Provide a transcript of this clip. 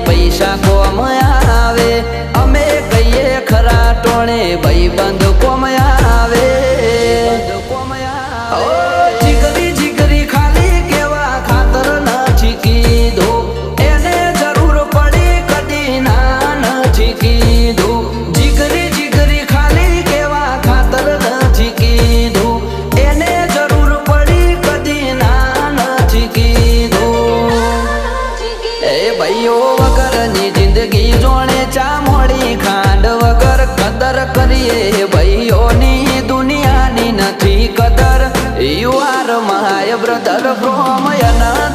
પૈસા કોમ આવે, અમે કહીએ ખરા ટોણે ભાઈબંધ કોમ આવે. જીગરી જીગરી ખાલી કેવા ખાતર નથી કીધું, એને જરૂર પડી કદી ના નથી કીધું. જીગરી જીગરી ખાલી કેવા ખાતર નથી કીધું, એને જરૂર પડી કદી ના નથી કીધું. એ ભાઈઓ વગરની જિંદગી જોણે ચા મોડી ખાંડ વગર કદર કરીએ ભાઈઓની દુનિયાની નથી કદર. You are my brother from યના